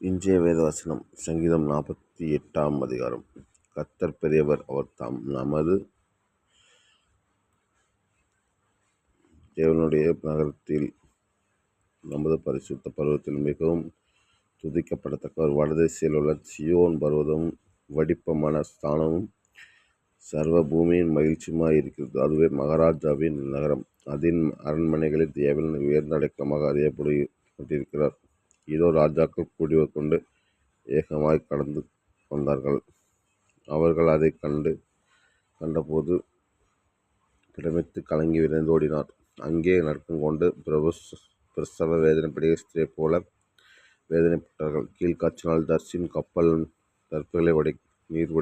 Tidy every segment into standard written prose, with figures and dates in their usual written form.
இன்றைய வேதவசனம் சங்கீதம் 48 அதிகாரம். கர்த்தர் பெரியவர், அவர் தாம் நமது தேவனுடைய நகரத்தில் நமது பரிசுத்த பருவத்தில் மிகவும் துதிக்கப்படத்தக்கவர். வடதிசையில் உள்ள சியோன் பர்வதமும் வடிப்பமான ஸ்தானமும் சர்வ பூமியின் மகிழ்ச்சியுமாய் இருக்கிறது. அதுவே மகாராஜாவின் நகரம். அதன் அரண்மனைகளில் தேவன் உயர்ந்த அடைக்கலமாக அறியப்பட்டிருக்கிறார். இதோ ராஜாக்கள் கூடிவர் கொண்டு ஏகமாய் கடந்து வந்தார்கள். அவர்கள் அதை கண்டபோது பிரமித்து கலங்கி விரைந்தோடினார். அங்கே நடுக்கம் கொண்டு பிரசவ வேதனைப்படுகிற ஸ்திரீ போல வேதனைப்பட்டார்கள். கீழ்காய்ச்சினால் தர்சின் கப்பல் தற்புகளை நீர்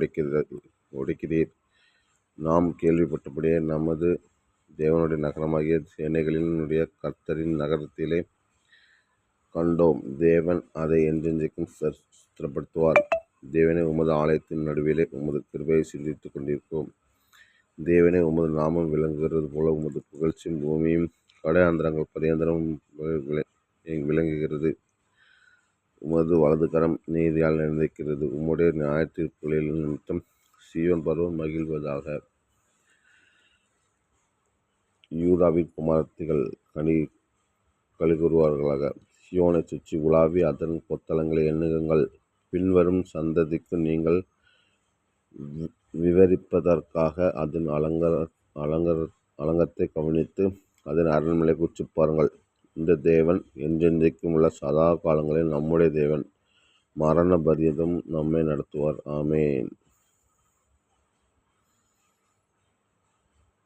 உடைக்கிறீர். நாம் கேள்விப்பட்டபடியே நமது தேவனுடைய நகரமாகிய சேனைகளினுடைய கர்த்தரின் நகரத்திலே கண்டோம். தேவன் அதை என்றென்றைக்கும் ஸ்திரப்படுத்துவார். தேவனே, உமது ஆலயத்தின் நடுவிலே உமது கிருபையை சிந்தித்துக் கொண்டிருக்கிறோம். தேவனே, உமது நாமம் விளங்குகிறது போல உமது புகழ்ச்சியும் பூமியும் கடையாந்திரங்கள் பரியந்தரம் விளங்குகிறது. உமது வலதுகரம் நீதியால் நிறைந்திருக்கிறது. உம்முடைய நியாயத்தீர்ப்புகளின் நிமித்தம் சீயோன் பர்வதம் மகிழ்வதாக. யூதாவின் குமாரத்திகள் கலிகூறுவார்களாக. சியோனை சுற்றி உலாவி அதன் கொத்தளங்களை எண்ணுங்கள். பின்வரும் சந்ததிக்கு நீங்கள் விவரிப்பதற்காக அதன் அலங்கத்தை கவனித்து அதன் அரண்மனை உற்று பாருங்கள். இந்த தேவன் என்றென்றைக்கும் உள்ள சதா காலங்களில் நம்முடைய தேவன். மரண பரியந்தம் நம்மை நடத்துவார். ஆமேன்.